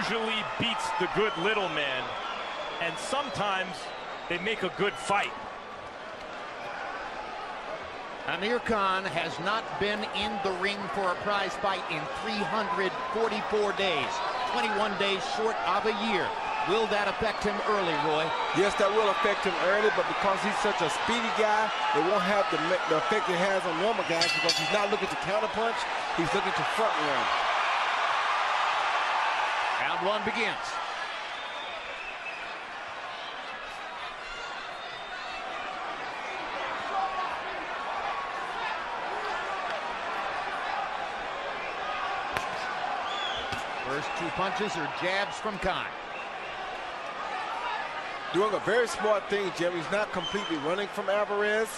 usually beats the good little man, and sometimes they make a good fight. Amir Khan has not been in the ring for a prize fight in 344 days, 21 days short of a year. Will that affect him early, Roy? Yes, that will affect him early, but because he's such a speedy guy, it won't have the effect it has on normal guys because he's not looking to counterpunch, he's looking to front run. Round one begins. First two punches are jabs from Khan. Doing a very smart thing, Jim. He's not completely running from Alvarez.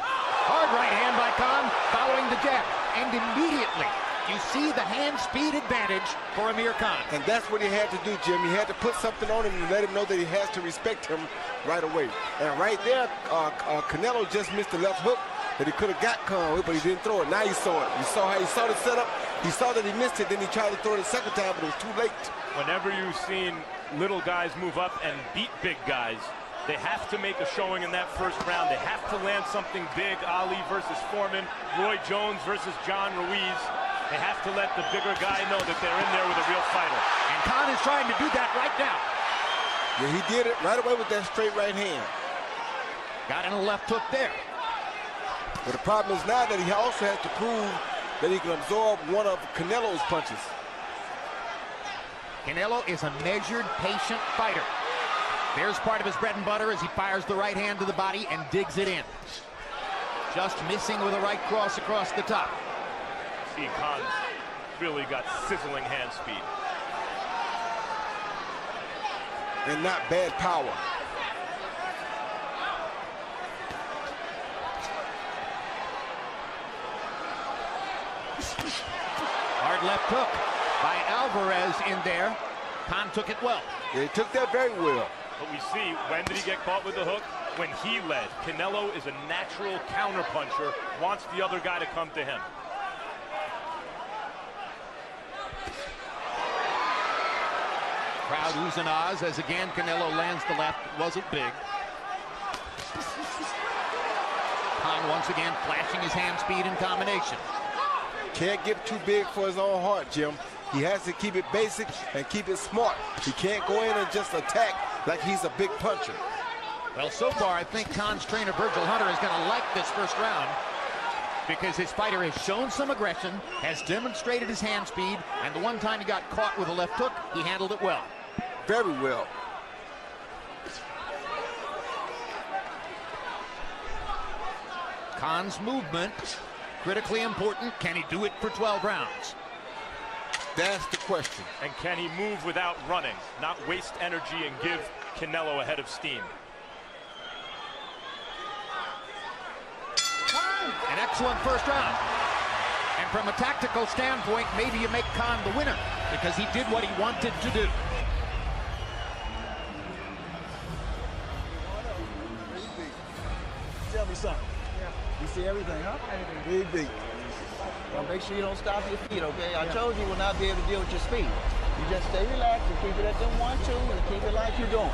Hard right hand by Khan, following the jab. And immediately, you see the hand speed advantage for Amir Khan. And that's what he had to do, Jim. He had to put something on him and let him know that he has to respect him right away. And right there, Canelo just missed the left hook that he could have got Khan with, but he didn't throw it. Now he saw it. You saw how he saw the setup. He saw that he missed it, then he tried to throw it a second time, but it was too late. Whenever you've seen little guys move up and beat big guys, they have to make a showing in that first round. They have to land something big. Ali versus Foreman, Roy Jones versus John Ruiz. They have to let the bigger guy know that they're in there with a real fighter. And Khan is trying to do that right now. Yeah, he did it right away with that straight right hand. Got in a left hook there. But the problem is now that he also has to prove that he can absorb one of Canelo's punches. Canelo is a measured, patient fighter. There's part of his bread and butter as he fires the right hand to the body and digs it in. Just missing with a right cross across the top. See, Khan's really got sizzling hand speed. And not bad power. Hard left hook by Alvarez in there. Khan took it well. Yeah, he took that very well. But we see, when did he get caught with the hook? When he led. Canelo is a natural counterpuncher, wants the other guy to come to him. Crowd oohs and ahs as again Canelo lands the left. Wasn't big. Khan once again flashing his hand speed in combination. Can't get too big for his own heart, Jim. He has to keep it basic and keep it smart. He can't go in and just attack like he's a big puncher. Well, so far, I think Khan's trainer, Virgil Hunter, is going to like this first round because his fighter has shown some aggression, has demonstrated his hand speed, and the one time he got caught with a left hook, he handled it well. Very well. Khan's movement, critically important. Can he do it for 12 rounds? That's the question. And can he move without running, not waste energy and give Canelo a head of steam? An excellent first round. And from a tactical standpoint, maybe you make Khan the winner because he did what he wanted to do. Tell me something. Yeah. You see everything, huh? Everything. Big. Well, make sure you don't stop your feet, okay? I told you will not be able to deal with your speed. You just stay relaxed and keep it at the 1-2 and keep it like you're doing.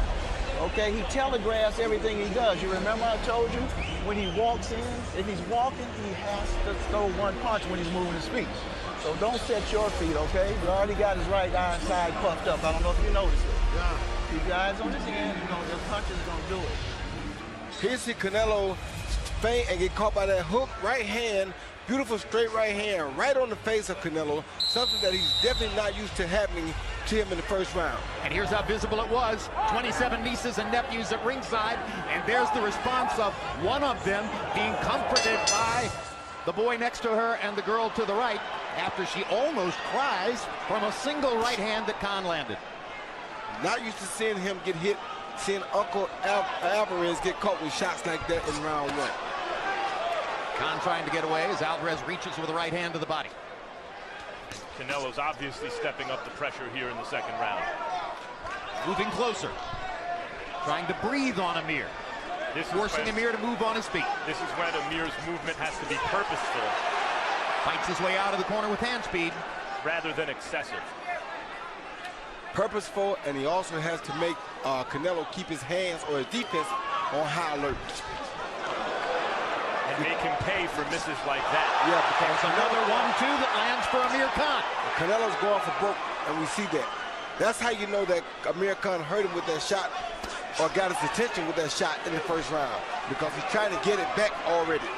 Okay, he telegraphs everything he does. You remember I told you when he walks in, if he's walking, he has to throw one punch when he's moving his feet. So don't set your feet, okay? You already got his right eye side puffed up. I don't know if you noticed it. Yeah. Keep your eyes on his hand. The punches are going to do it. Here see Canelo feint and get caught by that hook right hand. Beautiful straight right hand right on the face of Canelo. Something that he's definitely not used to happening to him in the first round. And here's how visible it was. 27 nieces and nephews at ringside. And there's the response of one of them being comforted by the boy next to her and the girl to the right after she almost cries from a single right hand that Khan landed. Not used to seeing him get hit, seeing Uncle Alvarez get caught with shots like that in round one. Khan trying to get away as Alvarez reaches with a right hand to the body. Canelo's obviously stepping up the pressure here in the second round. Moving closer. Trying to breathe on Amir. Forcing Amir to move on his feet. This is when Amir's movement has to be purposeful. Fights his way out of the corner with hand speed. rather than excessive. Purposeful, and he also has to make Canelo keep his hands or his defense on high alert. And make him pay for misses like that. Yeah, because There's another 1-2 that lands for Amir Khan. Canelo's going for broke, and we see that. That's how you know that Amir Khan hurt him with that shot or got his attention with that shot in the first round, because he's trying to get it back already.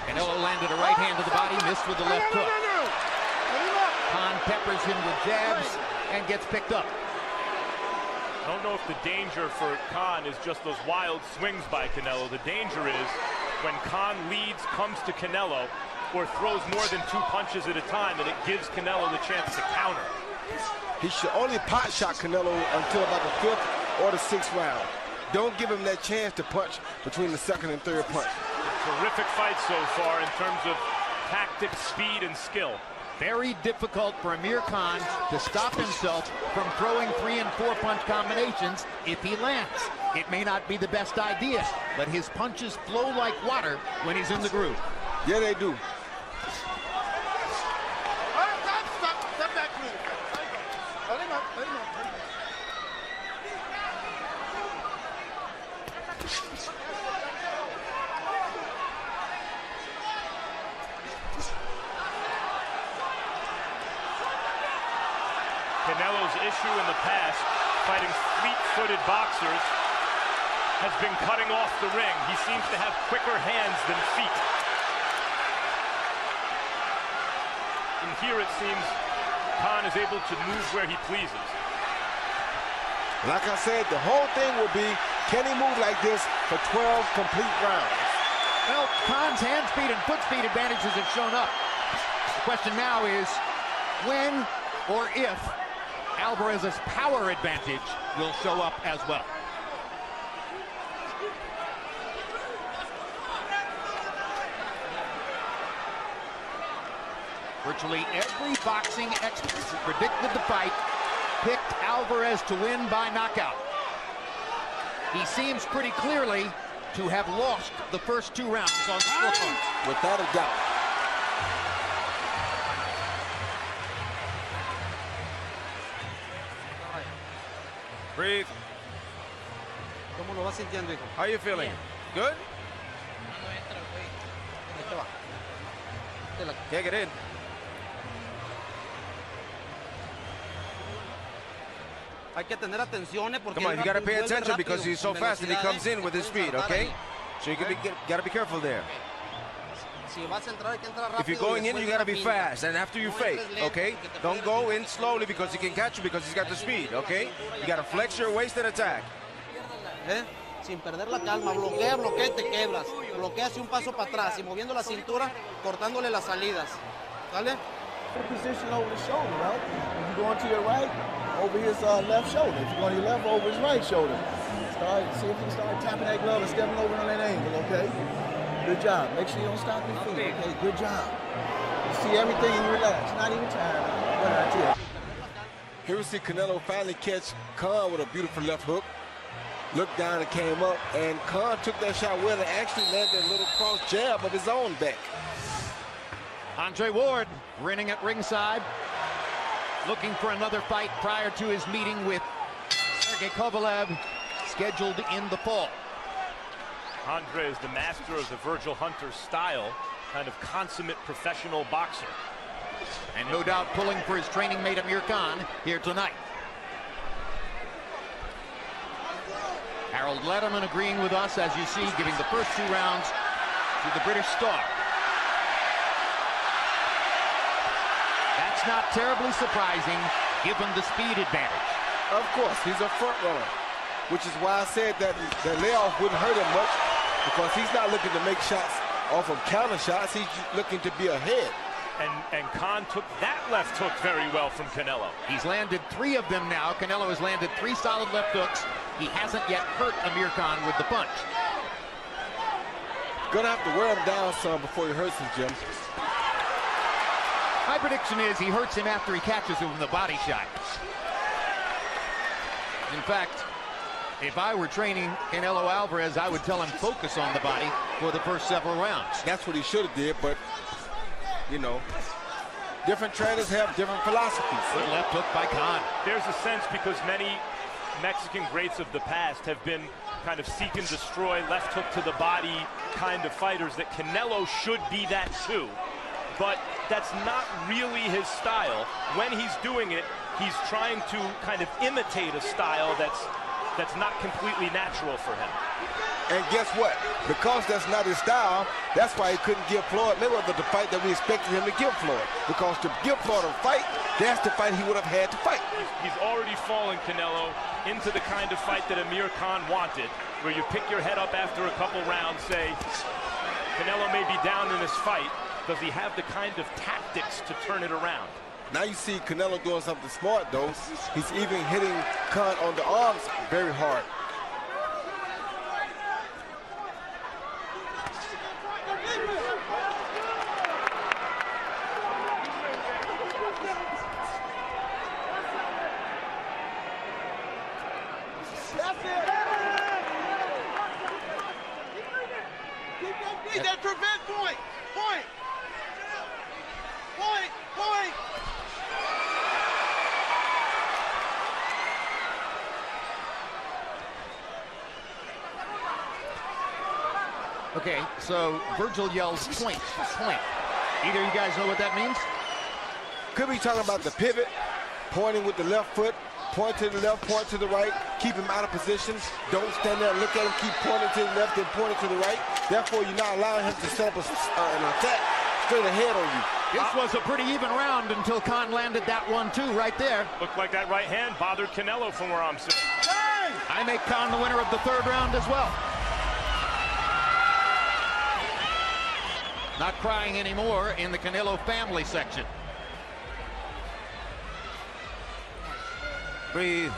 Canelo landed a right hand to the body, missed with the left hook. Khan peppers him with jabs and gets picked up. I don't know if the danger for Khan is just those wild swings by Canelo. The danger is when Khan leads, comes to Canelo, or throws more than 2 punches at a time, and it gives Canelo the chance to counter. He should only pot shot Canelo until about the 5th or the 6th round. Don't give him that chance to punch between the 2nd and 3rd punch. Terrific fight so far in terms of tactics, speed, and skill. Very difficult for Amir Khan to stop himself from throwing 3- and 4-punch combinations if he lands. It may not be the best idea, but his punches flow like water when he's in the groove. Yeah, they do. Step back, please. Let him up. Canelo's issue in the past, fighting fleet-footed boxers, has been cutting off the ring. He seems to have quicker hands than feet. And here it seems Khan is able to move where he pleases. Like I said, the whole thing will be, can he move like this for 12 complete rounds? Well, Khan's hand speed and foot speed advantages have shown up. The question now is when or if Alvarez's power advantage will show up as well. Virtually every boxing expert who predicted the fight picked Alvarez to win by knockout. He seems pretty clearly to have lost the first 2 rounds on the scorecard. Without a doubt. Breathe. ¿Cómo lo vas sintiendo, hijo? How are you feeling? Good? Can't get in. Hay que tener atención, porque Come on, you gotta pay attention because he's so fast and he comes in with his speed, okay? So you gotta be careful there. If you're going in, you gotta be fast, and after you fake, okay? Don't go in slowly because he can catch you because he's got the speed, okay? You gotta flex your waist and attack. Sin perder la calma, bloquea, y te quebras. Bloquea hacia un paso para atrás y moviendo la cintura, cortándole las salidas. ¿Sale? Position over the shoulder, right? If you go into your right, over his left shoulder. If you go on your left, over his right shoulder. See if you can start tapping that glove and stepping over on that angle, okay? Good job. Make sure you don't stop your feet, okay? Good job. You see everything and you relax. Not even tired. What did I tell you? Here we see Canelo finally catch Khan with a beautiful left hook. Looked down and came up, and Khan took that shot well and actually landed a little cross jab of his own back. Andre Ward grinning at ringside, looking for another fight prior to his meeting with Sergey Kovalev, scheduled in the fall. Andre is the master of the Virgil Hunter style, kind of consummate professional boxer. And no doubt pulling for his training mate Amir Khan here tonight. Harold Letterman agreeing with us, as you see, giving the first 2 rounds to the British star. That's not terribly surprising, given the speed advantage. Of course, he's a front runner, which is why I said that the layoff wouldn't hurt him much, because he's not looking to make shots off of counter shots. He's looking to be ahead. And Khan took that left hook very well from Canelo. He's landed 3 of them now. Canelo has landed 3 solid left hooks. He hasn't yet hurt Amir Khan with the punch. Gonna have to wear him down some before he hurts him, Jim. My prediction is he hurts him after he catches him with the body shot. In fact, if I were training Canelo Alvarez, I would tell him focus on the body for the first several rounds. That's what he should have did, but, you know, Different trainers have different philosophies. Good left hook by Khan. There's a sense, because many Mexican greats of the past have been kind of seek and destroy, left hook to the body kind of fighters, that Canelo should be that too. But that's not really his style. When he's doing it, he's trying to kind of imitate a style that's not completely natural for him. And guess what? Because that's not his style, that's why he couldn't give Floyd Mayweather the fight that we expected him to give Floyd. Because to give Floyd a fight, that's the fight he would have had to fight. He's already fallen, Canelo, into the kind of fight that Amir Khan wanted, where you pick your head up after a couple rounds, say, Canelo may be down in this fight. Does he have the kind of tactics to turn it around? Now you see Canelo doing something smart, though. He's even hitting Khan on the arms very hard. That prevent point. Okay, so Virgil yells point. Either of you guys know what that means? Could be talking about the pivot, pointing with the left foot, point to the left, point to the right, keep him out of position. Don't stand there and look at him, keep pointing to the left and pointing to the right. Therefore, you're not allowing him to set up an attack straight ahead on you. This was a pretty even round until Khan landed that 1-2 right there. Looked like that right hand bothered Canelo from where I'm sitting. I make Khan the winner of the third round as well. Not crying anymore in the Canelo family section. Breathe.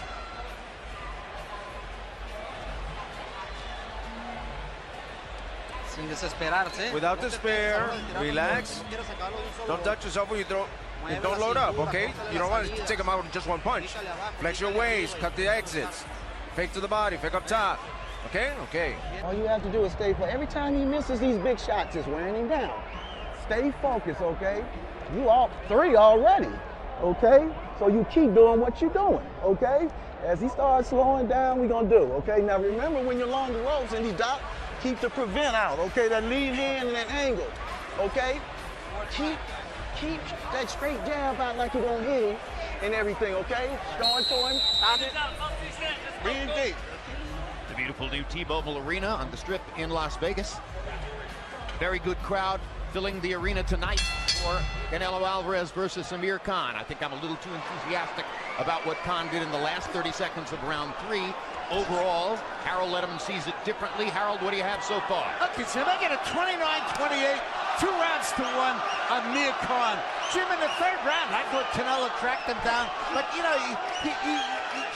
Sin desesperarse. Without despair, relax. Don't touch yourself when you throw. And don't load up, okay? You don't want to take him out with just one punch. Flex your waist, cut the exits. Fake to the body, fake up top. Okay? Okay. All you have to do is stay focused. Every time he misses these big shots, it's wearing him down. Stay focused, okay? You all 3 already, okay? So you keep doing what you're doing, okay? As he starts slowing down, we're gonna do, okay? Now remember, when you're along the ropes and he's down, keep the prevent out, okay? That lead hand and that angle, okay? Keep that straight jab out like you're gonna hit him and everything, okay? Going to him, stop it. Breathe deep. The beautiful new T-Mobile Arena on the Strip in Las Vegas. Very good crowd filling the arena tonight for Canelo Alvarez versus Amir Khan. I think I'm a little too enthusiastic about what Khan did in the last 30 seconds of round 3. Overall, Harold Letterman sees it differently. Harold, what do you have so far? Okay, so I get a 29-28, 2 rounds to 1 Amir Khan. Jim, in the third round, I thought Canelo tracked him down, but you know, he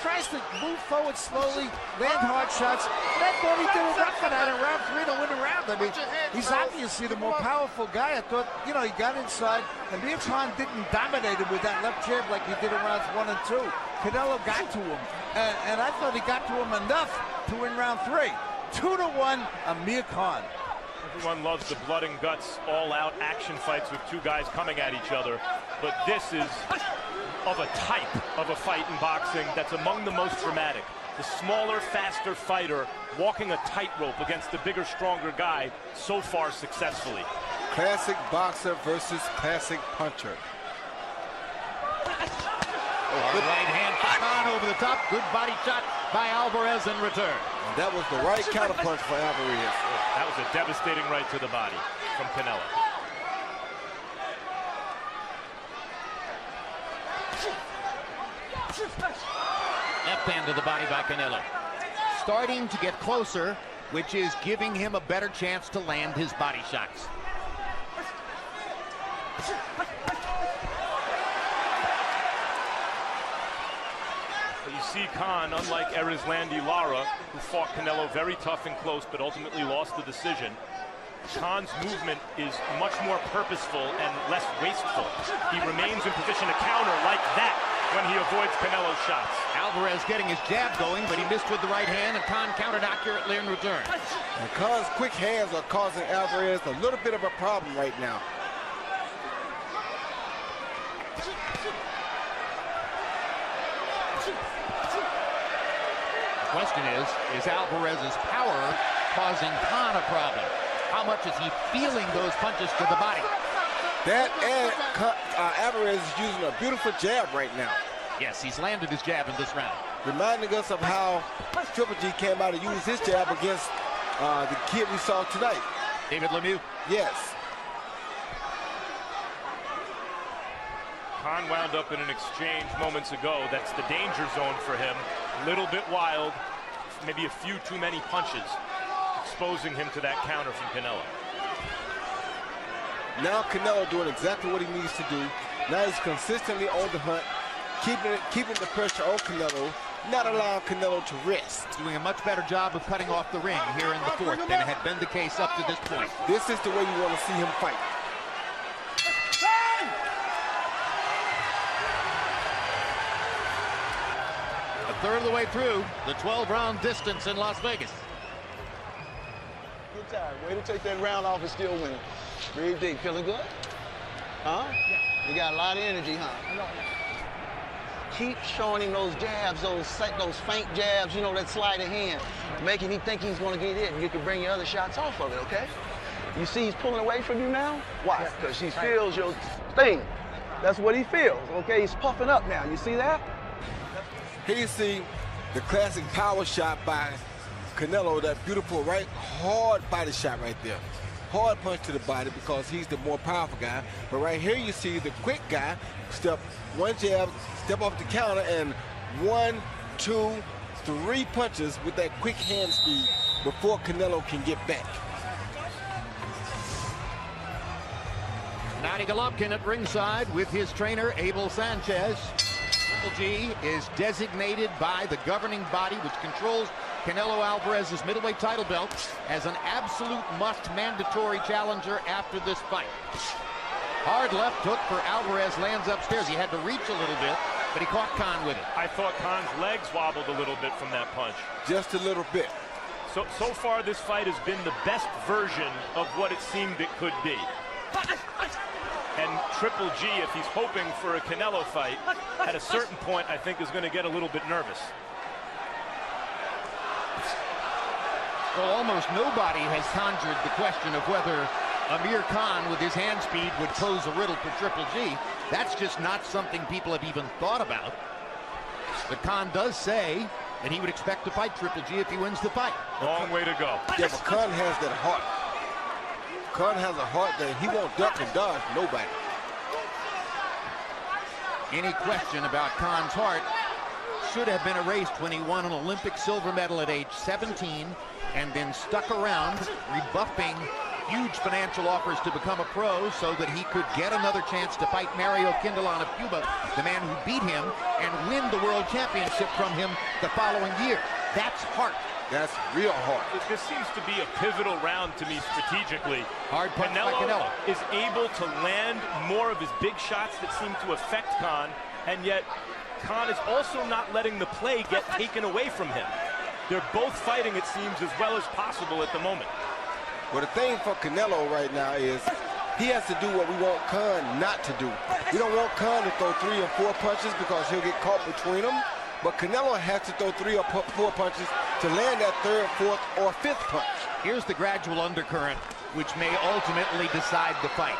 tries to move forward slowly, land hard shots. And I thought he did enough of that in round 3 to win the round. I mean, he's obviously the more powerful guy. I thought, you know, he got inside, and Amir Khan didn't dominate him with that left jab like he did in rounds 1 and 2. Canelo got to him, and I thought he got to him enough to win round 3. 2-1, Amir Khan. Everyone loves the blood and guts, all-out action fights with 2 guys coming at each other. But this is of a type of a fight in boxing that's among the most dramatic. The smaller, faster fighter walking a tightrope against the bigger, stronger guy so far successfully. Classic boxer versus classic puncher. Good right hand for Khan over the top. Good body shot by Alvarez in return. That was the right counterpunch for Alvarez. That was a devastating right to the body from Canelo. Left hand to the body by Canelo. Starting to get closer, which is giving him a better chance to land his body shots. You see Khan, unlike Erislandy Lara, who fought Canelo very tough and close but ultimately lost the decision, Khan's movement is much more purposeful and less wasteful. He remains in position to counter like that when he avoids Canelo's shots. Alvarez getting his jab going, but he missed with the right hand, and Khan countered accurately in return. And Khan's quick hands are causing Alvarez a little bit of a problem right now. question is Alvarez's power causing Khan a problem? How much is he feeling those punches to the body? That and Alvarez is using a beautiful jab right now. Yes, he's landed his jab in this round. Reminding us of how Triple G came out and used his jab against the kid we saw tonight. David Lemieux? Yes. Khan wound up in an exchange moments ago. That's the danger zone for him. A little bit wild, maybe a few too many punches, exposing him to that counter from Canelo. Now Canelo doing exactly what he needs to do. Now he's consistently on the hunt, keeping the pressure on Canelo, not allowing Canelo to rest. Doing a much better job of cutting off the ring here in the fourth than had been the case up to this point. This is the way you want to see him fight. A third of the way through the 12-round distance in Las Vegas. Good time. Way to take that round off and still win. Breathe deep. Feeling good? Huh? Yeah. You got a lot of energy, huh? Keep showing him those jabs, those faint jabs, you know, that sleight of hand, making him think he's going to get hit, and you can bring your other shots off of it, okay? You see he's pulling away from you now? Why? Because he feels your thing. That's what he feels, okay? He's puffing up now. You see that? Here you see the classic power shot by Canelo, that beautiful right hard body shot right there. Hard punch to the body because he's the more powerful guy. But right here you see the quick guy step one jab, step off the counter, and 1, 2, 3 punches with that quick hand speed before Canelo can get back. Nadia Golovkin at ringside with his trainer, Abel Sanchez. Triple G is designated by the governing body, which controls Canelo Alvarez's middleweight title belt, as an absolute must mandatory challenger after this fight. Hard left hook for Alvarez, lands upstairs. He had to reach a little bit, but he caught Khan with it. I thought Khan's legs wobbled a little bit from that punch. Just a little bit. So far this fight has been the best version of what it seemed it could be. And Triple G, if he's hoping for a Canelo fight, at a certain point, I think is going to get a little bit nervous. Well, almost nobody has conjured the question of whether Amir Khan with his hand speed would pose a riddle for Triple G. That's just not something people have even thought about. But Khan does say that he would expect to fight Triple G if he wins the fight. Long way to go. Yeah, but Khan has that heart. Khan has a heart that he won't duck and dodge nobody. Any question about Khan's heart should have been erased when he won an Olympic silver medal at age 17 and then stuck around rebuffing huge financial offers to become a pro so that he could get another chance to fight Mario Quindelán of Cuba, the man who beat him, and win the world championship from him the following year. That's heart. That's real heart. This seems to be a pivotal round to me strategically. Hard punch by Canelo is able to land more of his big shots that seem to affect Khan, and yet Khan is also not letting the play get taken away from him. They're both fighting, it seems, as well as possible at the moment. Well, the thing for Canelo right now is he has to do what we want Khan not to do. We don't want Khan to throw 3 or 4 punches because he'll get caught between them. But Canelo has to throw 3 or 4 punches to land that 3rd, 4th, or 5th punch. Here's the gradual undercurrent, which may ultimately decide the fight.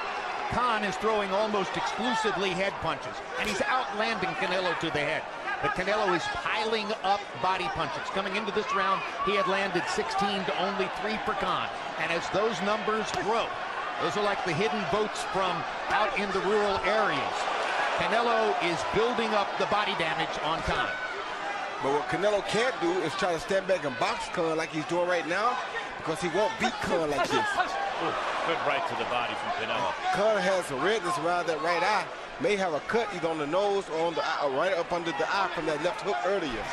Khan is throwing almost exclusively head punches, and he's outlanding Canelo to the head. But Canelo is piling up body punches. Coming into this round, he had landed 16 to only 3 for Khan. And as those numbers grow, those are like the hidden votes from out in the rural areas. Canelo is building up the body damage on Khan. But what Canelo can't do is try to stand back and box Khan like he's doing right now, because he won't beat Khan like this. Ooh, good right to the body from Canelo. Khan has some redness around that right eye. May have a cut either on the nose or on the eye, or right up under the eye from that left hook earlier.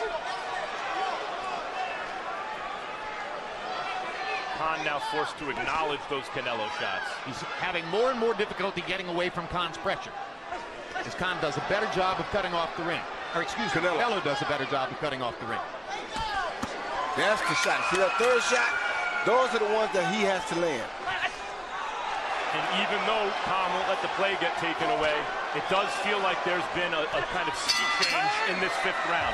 Khan now forced to acknowledge those Canelo shots. He's having more and more difficulty getting away from Khan's pressure, as Khan does a better job of cutting off the ring. Or excuse me, Canelo does a better job of cutting off the ring. That's the shot. See that 3rd shot? Those are the ones that he has to land. And even though Khan won't let the play get taken away, it does feel like there's been a kind of sea change in this 5th round.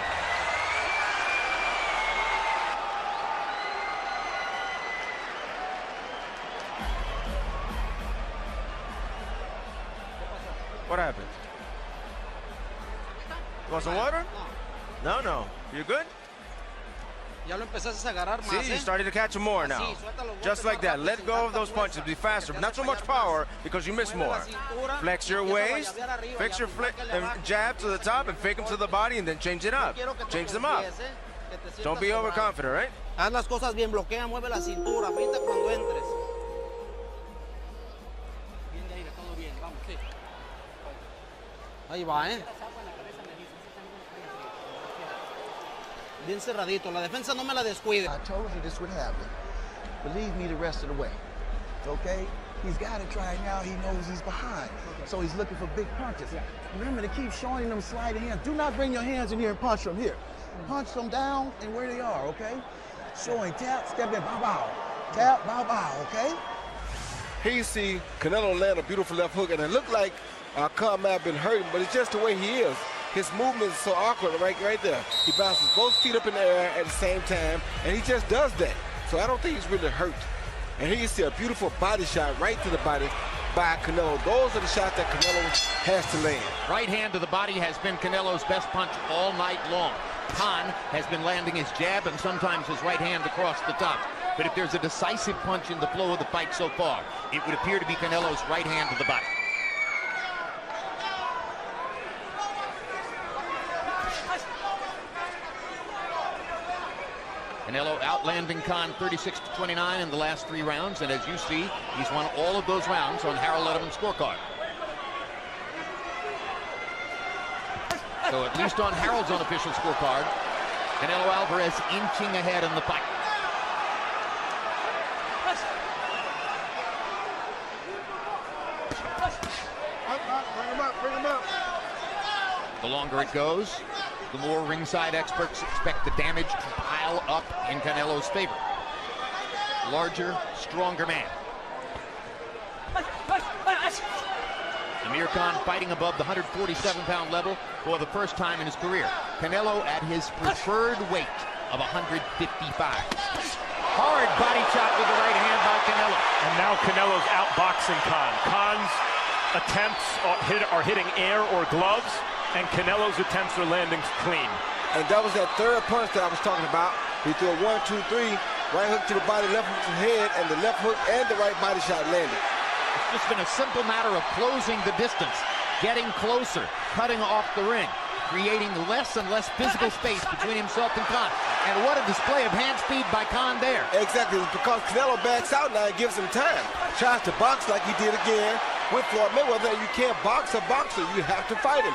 What happened? You want some water? No, no. You good? Ya lo empezaste a agarrar más, See, you started to catch him more now. Just like that. Let go of those punches. Be faster. Not so much power because you miss more. Flex your waist. Fix your jab to the top and fake them to the body and then change it up. Change them up. Don't be overconfident, right? Haz las cosas bien. Bloquea, mueve la cintura. Finta cuando entres. Bien de aire, todo bien. Vamos, sí. Ahí va, Bien cerradito. La defensa no me la descuide. I told you this would happen. Believe me the rest of the way. Okay? He's got it right now. He knows he's behind. So he's looking for big punches. Remember to keep showing them sliding hands. Do not bring your hands in here and punch them here. Punch them down and where they are, okay? Showing tap, step in, bow, bow. Tap, bow, bow, okay? Here you see Canelo land a beautiful left hook, and it looked like Khan may have been hurting, but it's just the way he is. His movement is so awkward right there. He bounces both feet up in the air at the same time, and he just does that. So I don't think he's really hurt. And here you see a beautiful body shot right to the body by Canelo. Those are the shots that Canelo has to land. Right hand to the body has been Canelo's best punch all night long. Khan has been landing his jab and sometimes his right hand across the top. But if there's a decisive punch in the flow of the fight so far, it would appear to be Canelo's right hand to the body. Canelo outlanding Khan 36-29 in the last 3 rounds, and as you see, he's won all of those rounds on Harold Letterman's scorecard. So at least on Harold's unofficial scorecard, Canelo Alvarez inching ahead in the fight. Bring him up. The longer it goes, the more ringside experts expect the damage to pile up in Canelo's favor. Larger, stronger man. Amir Khan fighting above the 147-pound level for the first time in his career. Canelo at his preferred weight of 155. Hard body shot with the right hand by Canelo. And now Canelo's outboxing Khan. Khan's attempts are hitting air or gloves, and Canelo's attempts are landing clean. And that was that third punch that I was talking about. He threw a 1, 2, 3, right hook to the body, left hook to the head, and the left hook and the right body shot landed. It's just been a simple matter of closing the distance, getting closer, cutting off the ring, creating less and less physical space between himself and Khan. And what a display of hand speed by Khan there. Exactly, it's because Canelo backs out now and gives him time. Tries to box like he did again with Floyd Mayweather. You can't box a boxer, you have to fight him.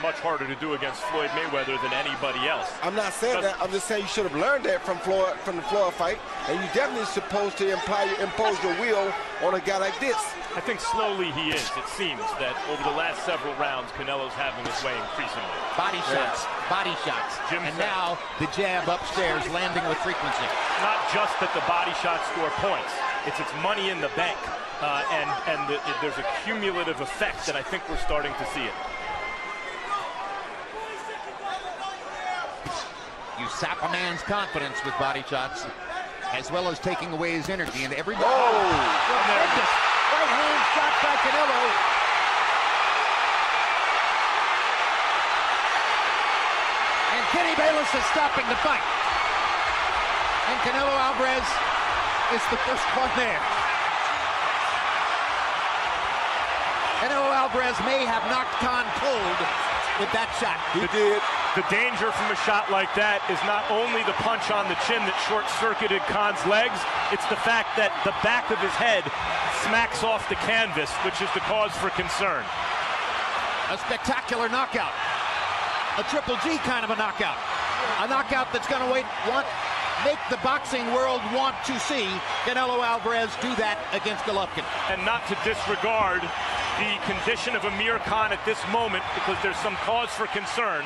Much harder to do against Floyd Mayweather than anybody else. I'm not saying that. I'm just saying you should have learned that from the Floyd fight, and you definitely supposed to impose your will on a guy like this. I think slowly he is. It seems that over the last several rounds, Canelo's having his way increasingly. Body shots, body shots. And now the jab upstairs landing with frequency. Not just that the body shots score points. It's money in the bank. There's a cumulative effect that I think we're starting to see it. You sap a man's confidence with body shots, as well as taking away his energy. And everybody. Tremendous right hand shot by Canelo. And Kenny Bayless is stopping the fight. And Canelo Alvarez is the first one there. Canelo Alvarez may have knocked Khan cold with that shot. He did. The danger from a shot like that is not only the punch on the chin that short-circuited Khan's legs, it's the fact that the back of his head smacks off the canvas, which is the cause for concern. A spectacular knockout. A Triple G kind of a knockout. A knockout that's going to make the boxing world want to see Canelo Alvarez do that against Golovkin. And not to disregard the condition of Amir Khan at this moment, because there's some cause for concern.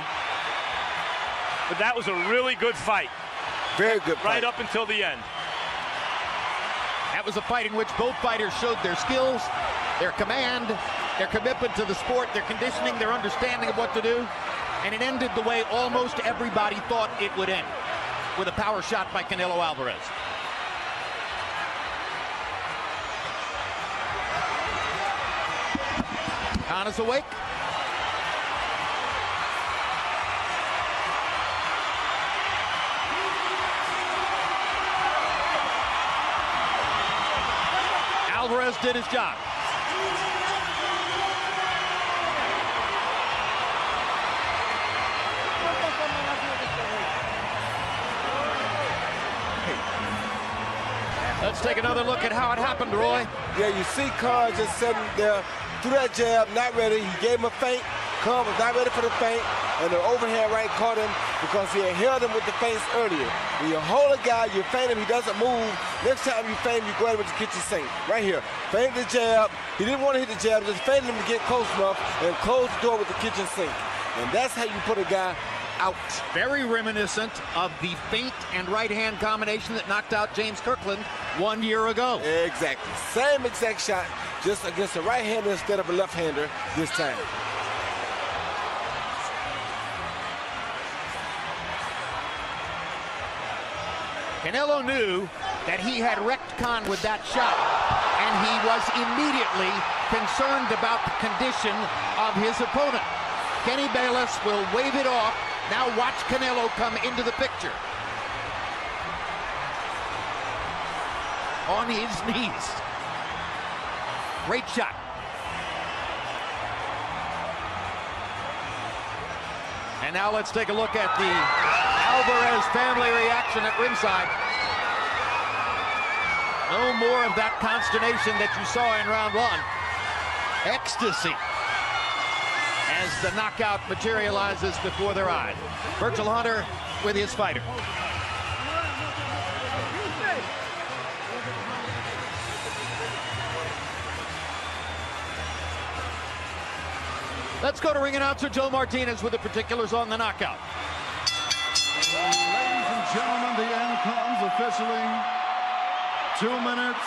But that was a really good fight. Very good fight. Right up until the end. That was a fight in which both fighters showed their skills, their command, their commitment to the sport, their conditioning, their understanding of what to do. And it ended the way almost everybody thought it would end, with a power shot by Canelo Alvarez. Khan is awake. Alvarez did his job. Let's take another look at how it happened, Roy. Yeah, you see Khan just sitting there, threw that jab, not ready. He gave him a feint. Khan was not ready for the feint, and the overhand right caught him because he had held him with the feints earlier. When you hold a guy, you feint him, he doesn't move. Next time you feint him, you go ahead with the kitchen sink. Right here. Feint the jab. He didn't want to hit the jab, just feinted him to get close enough and close the door with the kitchen sink. And that's how you put a guy out. Very reminiscent of the feint and right-hand combination that knocked out James Kirkland 1 year ago. Exactly. Same exact shot, just against a right-hander instead of a left-hander this time. Canelo knew that he had wrecked Khan with that shot, and he was immediately concerned about the condition of his opponent. Kenny Bayless will wave it off. Now watch Canelo come into the picture. On his knees. Great shot. And now let's take a look at the Alvarez family reaction at ringside. No more of that consternation that you saw in round one. Ecstasy as the knockout materializes before their eyes. Virgil Hunter with his fighter. Let's go to ring announcer Joe Martinez with the particulars on the knockout. Ladies and gentlemen, the end comes officially. 2 minutes,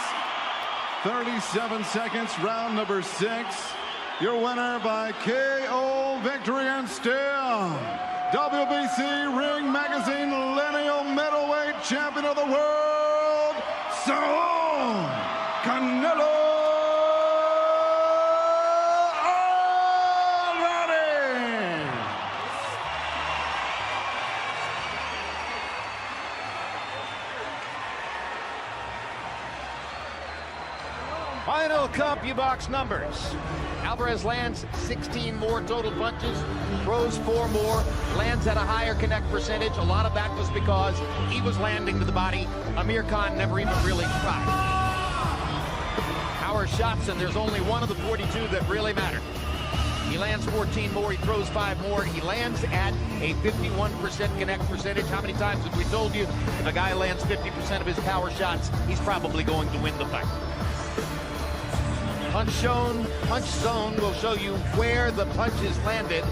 37 seconds, round number 6. Your winner by KO victory and still WBC Ring Magazine Lineal Middleweight Champion of the World, Saul Canelo Alvarez. Final CompuBox numbers. Alvarez lands 16 more total punches, throws 4 more, lands at a higher connect percentage. A lot of that was because he was landing to the body. Amir Khan never even really tried. Power shots, and there's only one of the 42 that really matter. He lands 14 more, he throws 5 more. He lands at a 51% connect percentage. How many times have we told you if a guy lands 50% of his power shots, he's probably going to win the fight? Punch zone will show you where the punches landed,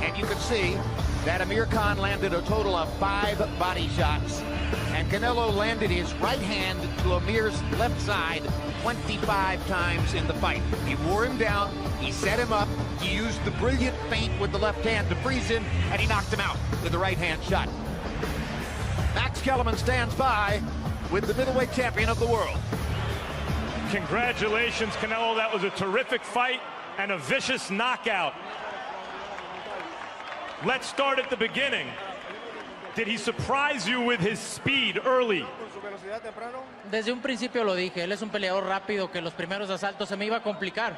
and you can see that Amir Khan landed a total of 5 body shots, and Canelo landed his right hand to Amir's left side 25 times in the fight. He wore him down, he set him up, he used the brilliant feint with the left hand to freeze him, and he knocked him out with the right hand shot. Max Kellerman stands by with the middleweight champion of the world. Congratulations, Canelo. That was a terrific fight and a vicious knockout. Let's start at the beginning. Did he surprise you with his speed early? Desde un principio lo dije, él es un peleador rápido que los primeros asaltos se me iba a complicar.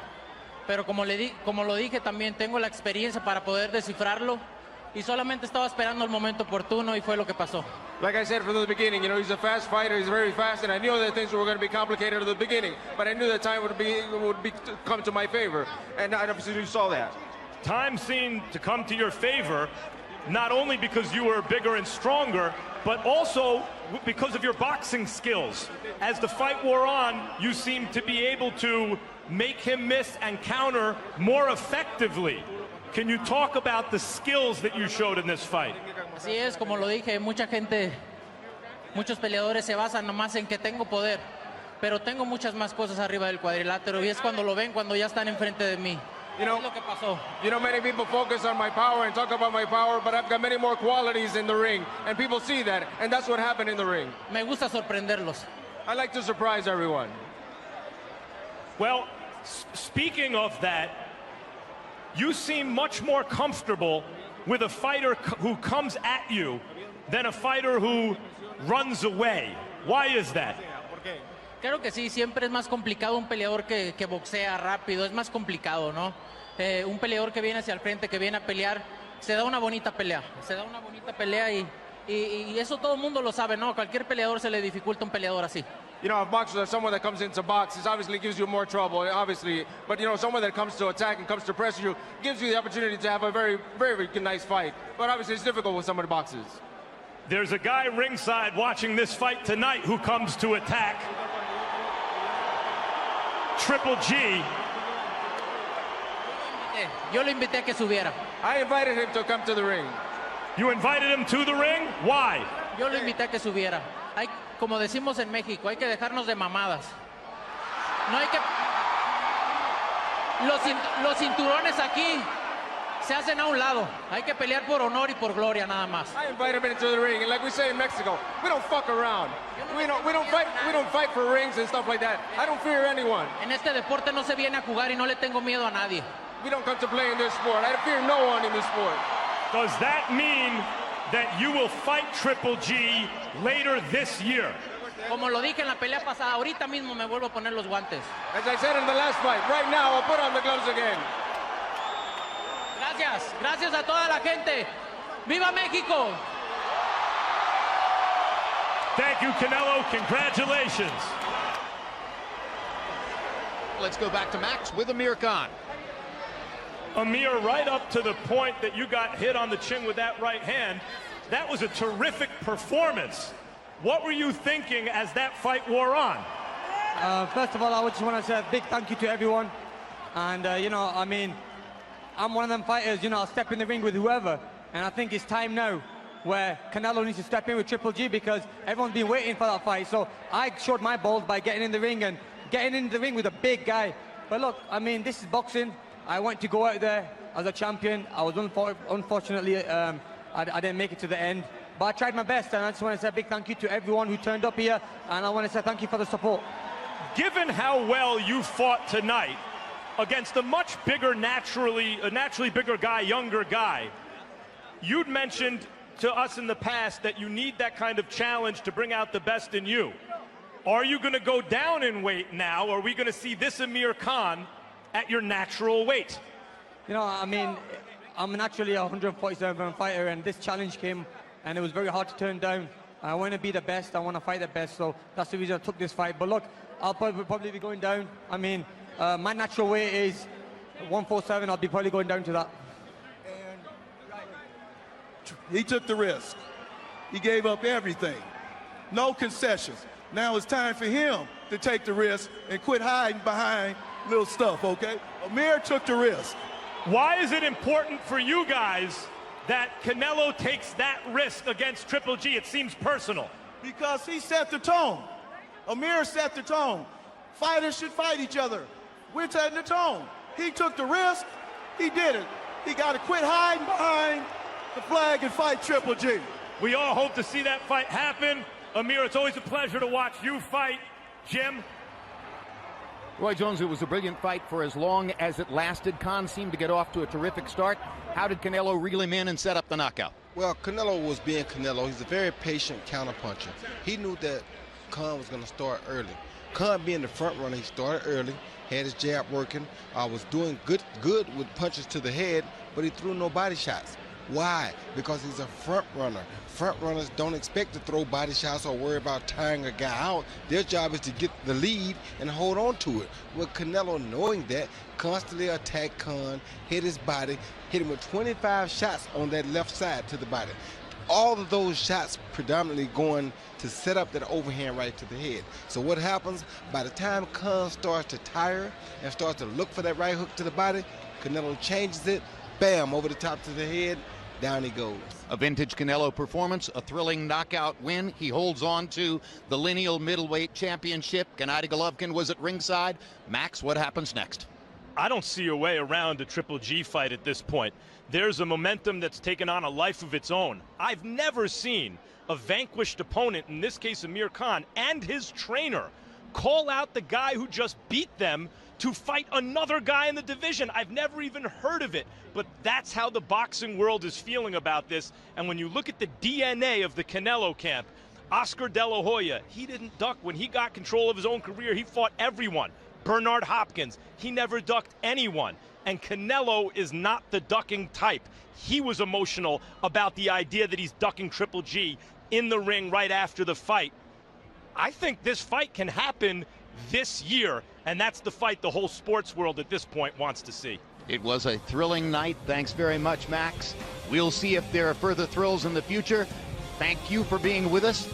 Pero como lo dije también, tengo la experiencia para poder descifrarlo y solamente estaba esperando el momento oportuno y fue lo que pasó. Like I said from the beginning, you know, he's a fast fighter, he's very fast, and I knew that things were going to be complicated at the beginning, but I knew that time would come to my favor, and I absolutely saw that. Time seemed to come to your favor, not only because you were bigger and stronger, but also because of your boxing skills. As the fight wore on, you seemed to be able to make him miss and counter more effectively. Can you talk about the skills that you showed in this fight? Así es, como lo dije, muchos peleadores se basan nomás en que tengo poder, pero tengo muchas más cosas arriba del cuadrilátero y es cuando lo ven, cuando ya están enfrente de mí. You know, es lo que pasó. You know, many people focus on my power and talk about my power, but I've got many more qualities in the ring, and people see that, and that's what happened in the ring. Me gusta sorprenderlos. I like to surprise everyone. Well, speaking of that, you seem much more comfortable with a fighter who comes at you than a fighter who runs away. Why is that? Creo que sí, siempre es más complicado un peleador que boxea rápido, es más complicado, ¿no? Un peleador que viene hacia el frente, que viene a pelear, se da una bonita pelea, y eso todo el mundo lo sabe, ¿no? A cualquier peleador se le dificulta un peleador así. You know, if boxers are someone that comes into box, it obviously gives you more trouble, obviously. But, you know, someone that comes to attack and comes to pressure you gives you the opportunity to have a very, very nice fight. But obviously it's difficult with some of the boxers. There's a guy ringside watching this fight tonight who comes to attack. Triple G. Yo lo invité a que subiera. I invited him to come to the ring. You invited him to the ring? Why? Yo lo invité a que subiera. Como decimos en México, hay que dejarnos de mamadas. No hay que... Los cinturones aquí se hacen a un lado. Hay que pelear por honor y por gloria nada más. I invited him into the ring, and like we say in Mexico, we don't fuck around. We don't fight for rings and stuff like that. I don't fear anyone. En este deporte no se viene a jugar y no le tengo miedo a nadie. We don't come to play in this sport. I fear no one in this sport. Does that mean that you will fight Triple G later this year? Como lo dije en la pelea pasada, ahorita mismo me vuelvo a poner los guantes. As I said in the last fight, right now I'll put on the gloves again. Gracias a toda la gente. ¡Viva México! Thank you, Canelo. Congratulations. Let's go back to Max with Amir Khan. Amir, right up to the point that you got hit on the chin with that right hand, that was a terrific performance. What were you thinking as that fight wore on? First of all, I just want to say a big thank you to everyone. And, you know, I mean, I'm one of them fighters, you know, I'll step in the ring with whoever. And I think it's time now where Canelo needs to step in with Triple G because everyone's been waiting for that fight. So I showed my balls by getting in the ring and getting in the ring with a big guy. But look, I mean, this is boxing. I want to go out there as a champion. I was unfortunately, I didn't make it to the end. But I tried my best, and I just want to say a big thank you to everyone who turned up here, and I want to say thank you for the support. Given how well you fought tonight against a much bigger, naturally bigger guy, younger guy, you'd mentioned to us in the past that you need that kind of challenge to bring out the best in you. Are you going to go down in weight now, or are we going to see this Amir Khan at your natural weight? You know, I mean, I'm naturally a 147-pound fighter, and this challenge came, and it was very hard to turn down. I want to be the best. I want to fight the best, so that's the reason I took this fight. But look, I'll probably be going down. I mean, my natural weight is 147. I'll be probably going down to that. He took the risk. He gave up everything. No concessions. Now it's time for him to take the risk and quit hiding behind little stuff, okay? Amir took the risk. Why is it important for you guys that Canelo takes that risk against Triple G? It seems personal. Because he set the tone. Amir set the tone. Fighters should fight each other. We're setting the tone. He took the risk. He did it. He got to quit hiding behind the flag and fight Triple G. We all hope to see that fight happen. Amir, it's always a pleasure to watch you fight. Jim? Roy Jones, it was a brilliant fight for as long as it lasted. Khan seemed to get off to a terrific start. How did Canelo reel him in and set up the knockout? Well, Canelo was being Canelo. He's a very patient counterpuncher. He knew that Khan was going to start early. Khan being the front runner, he started early, had his jab working, was doing good with punches to the head, but he threw no body shots. Why? Because he's a front runner. Front runners don't expect to throw body shots or worry about tiring a guy out. Their job is to get the lead and hold on to it. With Canelo knowing that, constantly attacked Khan, hit his body, hit him with 25 shots on that left side to the body. All of those shots predominantly going to set up that overhand right to the head. So what happens, by the time Khan starts to tire and starts to look for that right hook to the body, Canelo changes it, bam, over the top to the head, down he goes. A vintage Canelo performance, a thrilling knockout win. He holds on to the lineal middleweight championship. Gennady Golovkin was at ringside. Max, what happens next? I don't see a way around a Triple G fight at this point. There's a momentum that's taken on a life of its own. I've never seen a vanquished opponent, in this case Amir Khan, and his trainer, call out the guy who just beat them to fight another guy in the division. I've never even heard of it, but that's how the boxing world is feeling about this. And when you look at the DNA of the Canelo camp, Oscar De La Hoya, he didn't duck. When he got control of his own career, he fought everyone. Bernard Hopkins, he never ducked anyone. And Canelo is not the ducking type. He was emotional about the idea that he's ducking Triple G in the ring right after the fight. I think this fight can happen this year, and that's the fight the whole sports world at this point wants to see. It was a thrilling night. Thanks very much, Max. We'll see if there are further thrills in the future. Thank you for being with us.